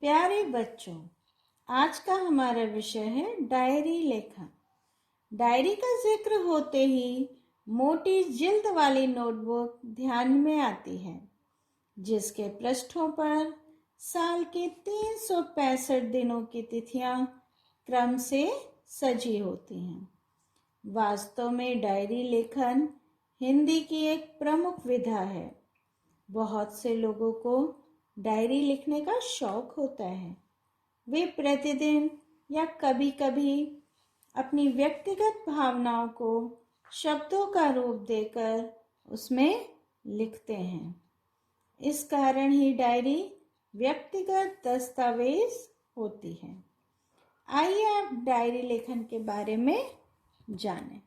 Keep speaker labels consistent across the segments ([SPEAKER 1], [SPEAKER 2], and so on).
[SPEAKER 1] प्यारे बच्चों, आज का हमारा विषय है डायरी लेखन। डायरी का जिक्र होते ही मोटी जिल्द वाली नोटबुक ध्यान में आती है, जिसके पृष्ठों पर साल के 365 दिनों की तिथियां क्रम से सजी होती हैं। वास्तव में डायरी लेखन हिंदी की एक प्रमुख विधा है। बहुत से लोगों को डायरी लिखने का शौक होता है। वे प्रतिदिन या कभी-कभी अपनी व्यक्तिगत भावनाओं को शब्दों का रूप देकर उसमें लिखते हैं। इस कारण ही डायरी व्यक्तिगत दस्तावेज होती है। आइए आप डायरी लेखन के बारे में जानें।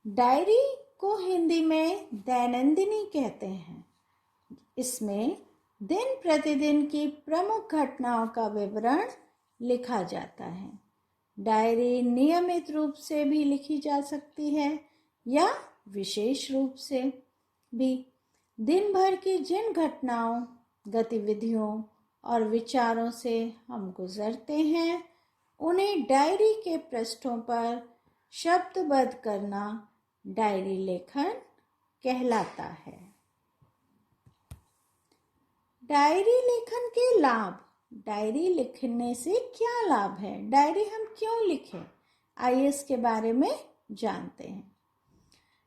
[SPEAKER 1] डायरी को हिंदी में दैनंदिनी कहते हैं। इसमें दिन प्रतिदिन की प्रमुख घटनाओं का विवरण लिखा जाता है। डायरी नियमित रूप से भी लिखी जा सकती है या विशेष रूप से भी। दिन भर की जिन घटनाओं, गतिविधियों और विचारों से हम गुजरते हैं, उन्हें डायरी के पृष्ठों पर शब्दबद्ध करना डायरी लेखन कहलाता है। डायरी लेखन के लाभ। डायरी लिखने से क्या लाभ है? डायरी हम क्यों लिखें? आइए इसके बारे में जानते हैं।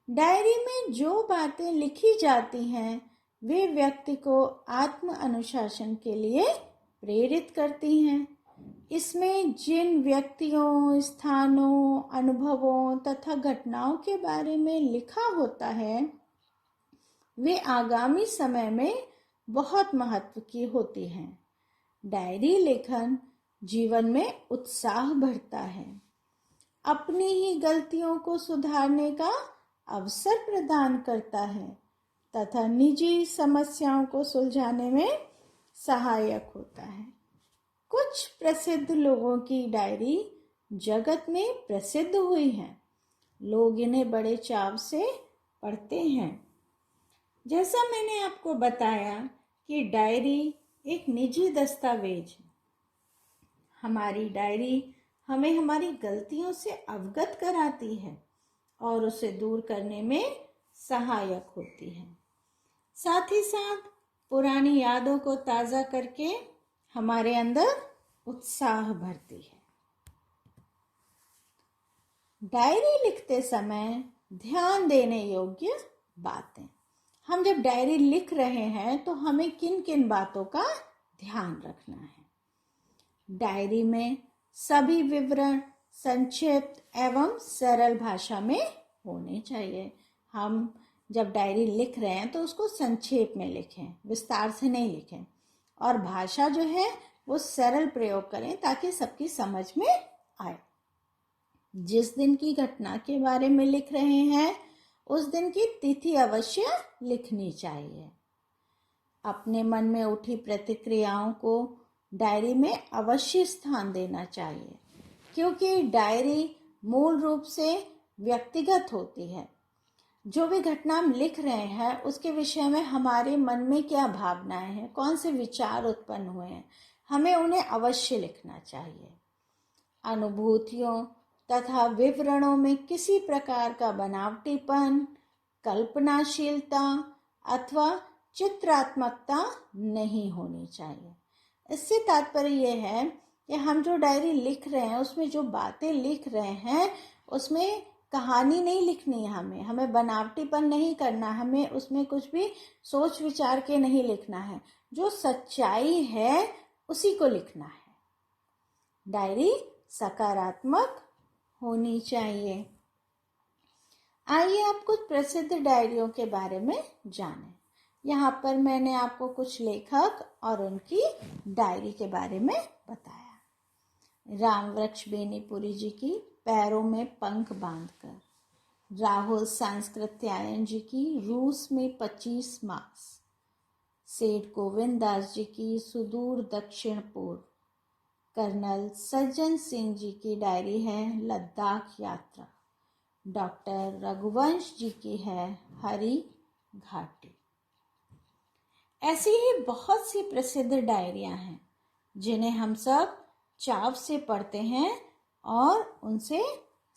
[SPEAKER 1] डायरी में जो बातें लिखी जाती हैं, वे व्यक्ति को आत्म अनुशासन के लिए प्रेरित करती हैं। इसमें जिन व्यक्तियों, स्थानों, अनुभवों तथा घटनाओं के बारे में लिखा होता है, वे आगामी समय में बहुत महत्व की होती हैं। डायरी लेखन जीवन में उत्साह भरता है, अपनी ही गलतियों को सुधारने का अवसर प्रदान करता है तथा निजी समस्याओं को सुलझाने में सहायक होता है। कुछ प्रसिद्ध लोगों की डायरी जगत में प्रसिद्ध हुई है। लोग इन्हें बड़े चाव से पढ़ते हैं। जैसा मैंने आपको बताया कि डायरी एक निजी दस्तावेज है। हमारी डायरी हमें हमारी गलतियों से अवगत कराती है और उसे दूर करने में सहायक होती है। साथ ही साथ पुरानी यादों को ताज़ा करके हमारे अंदर उत्साह भरती है। डायरी लिखते समय ध्यान देने योग्य बातें। हम जब डायरी लिख रहे हैं तो हमें किन किन बातों का ध्यान रखना है? डायरी में सभी विवरण संक्षिप्त एवं सरल भाषा में होने चाहिए। हम जब डायरी लिख रहे हैं तो उसको संक्षेप में लिखें, विस्तार से नहीं लिखें, और भाषा जो है वो सरल प्रयोग करें ताकि सबकी समझ में आए। जिस दिन की घटना के बारे में लिख रहे हैं, उस दिन की तिथि अवश्य लिखनी चाहिए। अपने मन में उठी प्रतिक्रियाओं को डायरी में अवश्य स्थान देना चाहिए, क्योंकि डायरी मूल रूप से व्यक्तिगत होती है। जो भी घटना हम लिख रहे हैं उसके विषय में हमारे मन में क्या भावनाएं हैं, कौन से विचार उत्पन्न हुए हैं, हमें उन्हें अवश्य लिखना चाहिए। अनुभूतियों तथा विवरणों में किसी प्रकार का बनावटीपन, कल्पनाशीलता अथवा चित्रात्मकता नहीं होनी चाहिए। इससे तात्पर्य यह है कि हम जो डायरी लिख रहे हैं उसमें जो बातें लिख रहे हैं उसमें कहानी नहीं लिखनी है। हमें बनावटीपन नहीं करना, हमें उसमें कुछ भी सोच विचार के नहीं लिखना है। जो सच्चाई है उसी को लिखना है। डायरी सकारात्मक होनी चाहिए। आइए आप कुछ प्रसिद्ध डायरियों के बारे में जानें। यहाँ पर मैंने आपको कुछ लेखक और उनकी डायरी के बारे में बताया। रामवृक्ष बेनीपुरी जी की पैरों में पंख बांधकर, राहुल सांस्कृत्यायन जी की रूस में 25 मार्च, सेठ गोविंद दास जी की सुदूर दक्षिण पूर्व, कर्नल सज्जन सिंह जी की डायरी है लद्दाख यात्रा, डॉक्टर रघुवंश जी की है हरी घाटी। ऐसी ही बहुत सी प्रसिद्ध डायरियां हैं जिन्हें हम सब चाव से पढ़ते हैं और उनसे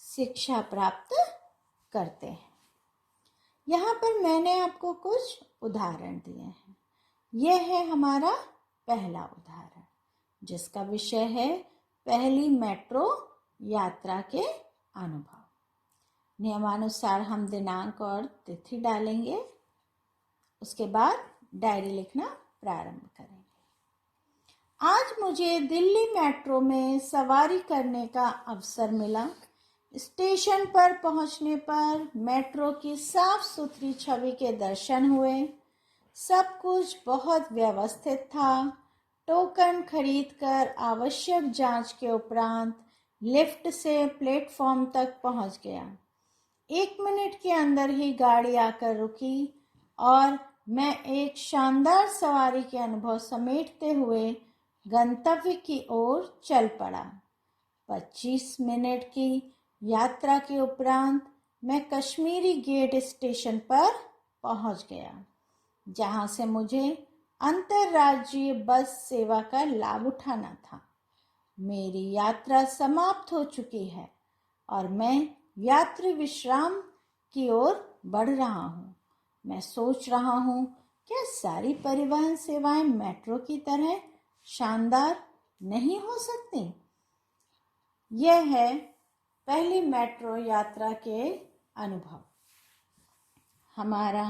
[SPEAKER 1] शिक्षा प्राप्त करते हैं। यहाँ पर मैंने आपको कुछ उदाहरण दिए हैं। यह है हमारा पहला उदाहरण, जिसका विषय है पहली मेट्रो यात्रा के अनुभव। नियमानुसार हम दिनांक और तिथि डालेंगे, उसके बाद डायरी लिखना प्रारंभ करेंगे। आज मुझे दिल्ली मेट्रो में सवारी करने का अवसर मिला। स्टेशन पर पहुंचने पर मेट्रो की साफ सुथरी छवि के दर्शन हुए। सब कुछ बहुत व्यवस्थित था। टोकन खरीदकर आवश्यक जांच के उपरांत लिफ्ट से प्लेटफॉर्म तक पहुंच गया। 1 मिनट के अंदर ही गाड़ी आकर रुकी और मैं एक शानदार सवारी के अनुभव समेटते हुए गंतव्य की ओर चल पड़ा। 25 मिनट की यात्रा के उपरांत मैं कश्मीरी गेट स्टेशन पर पहुंच गया, जहां से मुझे अंतर्राज्यीय बस सेवा का लाभ उठाना था। मेरी यात्रा समाप्त हो चुकी है और मैं यात्री विश्राम की ओर बढ़ रहा हूँ। मैं सोच रहा हूँ, क्या सारी परिवहन सेवाएं मेट्रो की तरह शानदार नहीं हो सकती? यह है पहली मेट्रो यात्रा के अनुभव। हमारा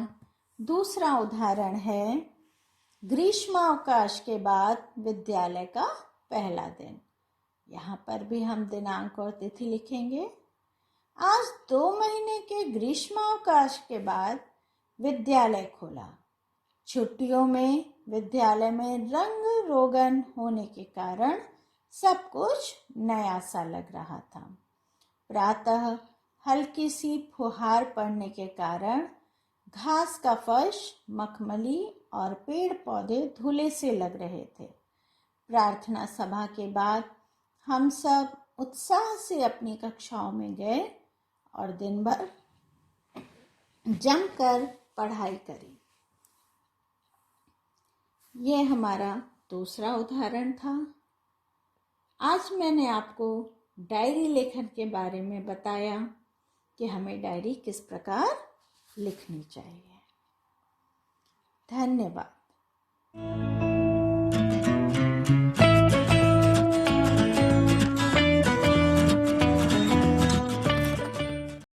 [SPEAKER 1] दूसरा उदाहरण है ग्रीष्मावकाश के बाद विद्यालय का पहला दिन। यहाँ पर भी हम दिनांक और तिथि लिखेंगे। आज 2 महीने के ग्रीष्मावकाश के बाद विद्यालय खोला। छुट्टियों में विद्यालय में रंग रोगन होने के कारण सब कुछ नया सा लग रहा था। प्रातः हल्की सी फुहार पड़ने के कारण घास का फर्श मखमली और पेड़ पौधे धुले से लग रहे थे। प्रार्थना सभा के बाद हम सब उत्साह से अपनी कक्षाओं में गए और दिन भर जमकर पढ़ाई करी। यह हमारा दूसरा उदाहरण था। आज मैंने आपको डायरी लेखन के बारे में बताया कि हमें डायरी किस प्रकार लिखनी चाहिए। धन्यवाद।